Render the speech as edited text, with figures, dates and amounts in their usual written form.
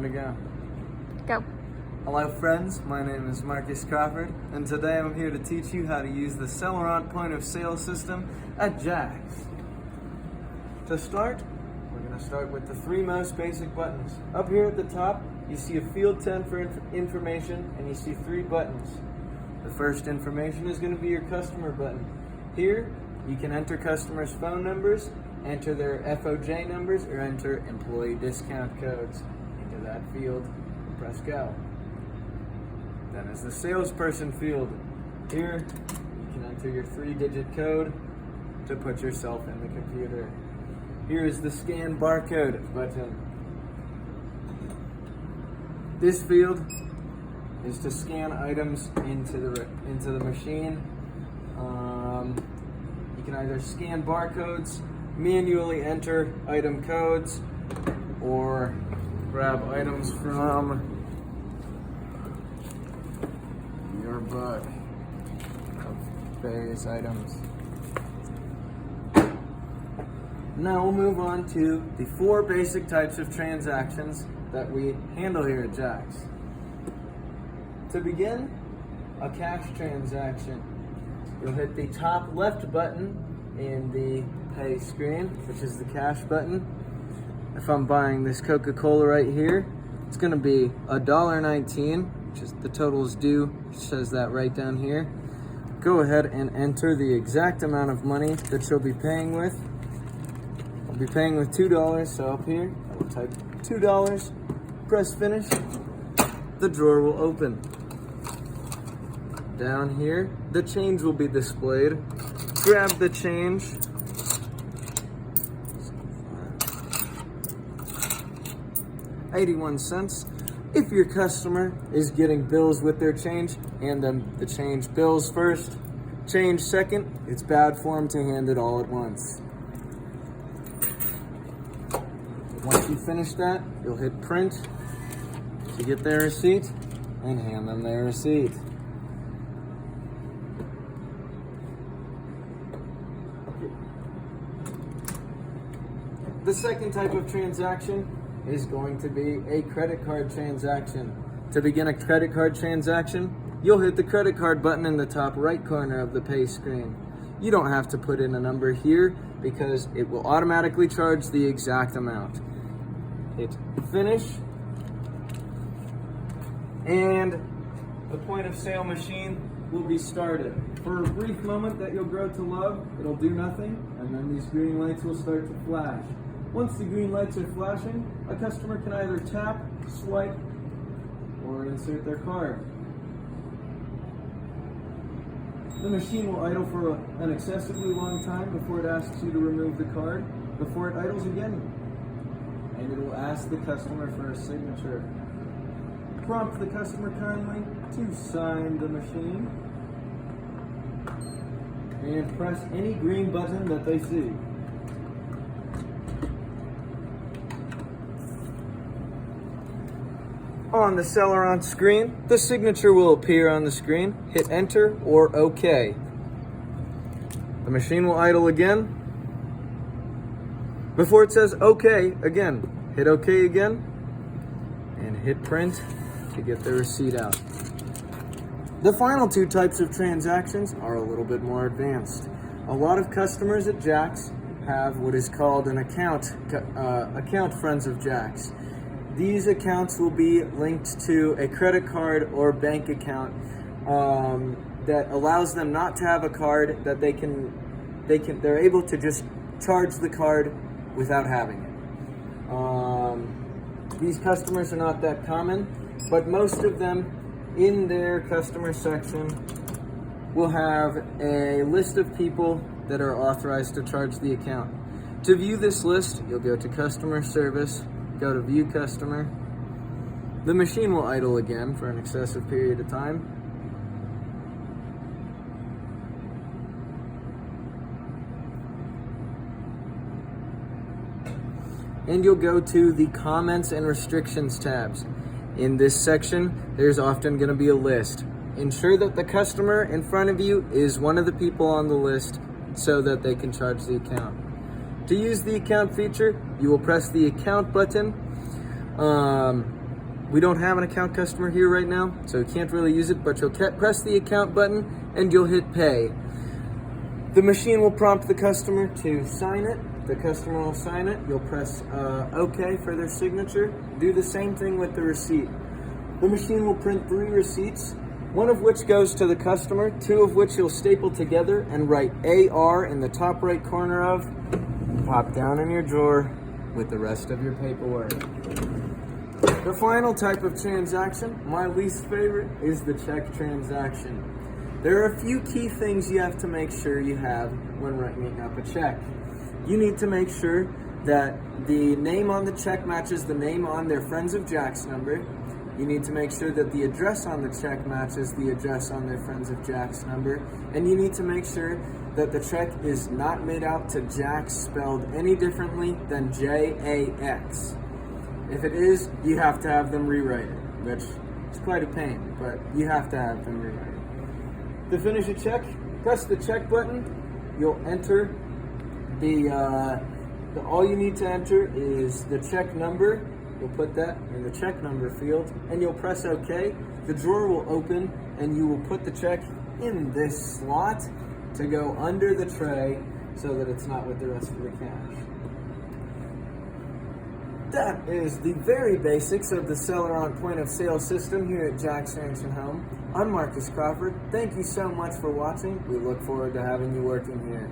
Time to go. Go. Hello friends, my name is Marcus Crawford, and today I'm here to teach you how to use the Celerant point of sale system at Jack's. To start, we're going to start with the three most basic buttons. Up here at the top, you see a field 10 for information, and you see three buttons. The first information is going to be your customer button. Here, you can enter customers' phone numbers, enter their FOJ numbers, or enter employee discount codes into that field and press go. Then is the salesperson field. Here, you can enter your 3-digit code to put yourself in the computer. Here is the scan barcode button. This field is to scan items into the machine. You can either scan barcodes, manually enter item codes, or grab items from your book of various items. Now we'll move on to the 4 basic types of transactions that we handle here at Jack's. To begin, a cash transaction. You'll hit the top left button in the pay screen, which is the cash button. If I'm buying this Coca-Cola right here, it's going to be $1.19, which is the total is due. It says that right down here. Go ahead and enter the exact amount of money that you'll be paying with. I'll be paying with $2, so up here I will type $2, press finish, the drawer will open. Down here, the change will be displayed. Grab the change. 81 cents. If your customer is getting bills with their change, hand them the change bills first. Change second. It's bad form to hand it all at once. Once you finish that, you'll hit print to get their receipt and hand them their receipt. The second type of transaction is going to be a credit card transaction. To begin a credit card transaction, you'll hit the credit card button in the top right corner of the pay screen. You don't have to put in a number here because it will automatically charge the exact amount. Hit finish, and the point of sale machine will be started. For a brief moment that you'll grow to love, it'll do nothing, and then these green lights will start to flash. Once the green lights are flashing, a customer can either tap, swipe, or insert their card. The machine will idle for an excessively long time before it asks you to remove the card, before it idles again. And it will ask the customer for a signature. Prompt the customer kindly to sign the machine, and press any green button that they see. On the Celerant screen, the signature will appear on the screen. Hit enter or OK. The machine will idle again. Before it says OK again, hit OK again and hit print to get the receipt out. The final 2 types of transactions are a little bit more advanced. A lot of customers at Jack's have what is called an account friends of Jack's. These accounts will be linked to a credit card or bank account that allows them not to have a card that they're able to just charge the card without having it. These customers are not that common, but most of them in their customer section will have a list of people that are authorized to charge the account. To view this list, you'll go to customer service, go to view customer. The machine will idle again for an excessive period of time. And you'll go to the comments and restrictions tabs. In this section, there's often going to be a list. Ensure that the customer in front of you is one of the people on the list so that they can charge the account. To use the account feature, you will press the account button. We don't have an account customer here right now, so we can't really use it, but you'll press the account button and you'll hit pay. The machine will prompt the customer to sign it. The customer will sign it. You'll press OK for their signature. Do the same thing with the receipt. The machine will print 3 receipts, one of which goes to the customer, 2 of which you'll staple together and write AR in the top right corner of, pop down in your drawer with the rest of your paperwork. The final type of transaction, my least favorite, is the check transaction. There are a few key things you have to make sure you have when writing up a check. You need to make sure that the name on the check matches the name on their Friends of Jack's number. You need to make sure that the address on the check matches the address on their Friends of Jack's number. And you need to make sure that the check is not made out to Jack spelled any differently than J-A-X. If it is, you have to have them rewrite it, which is quite a pain, but you have to have them rewrite it. To finish a check, press the check button. You'll enter all you need to enter is the check number. You'll put that in the check number field, and you'll press OK. The drawer will open, and you will put the check in this slot to go under the tray so that it's not with the rest of the cash. That is the very basics of the Seller on Point of Sale system here at Jack's Ranch and Home. I'm Marcus Crawford. Thank you so much for watching. We look forward to having you working here.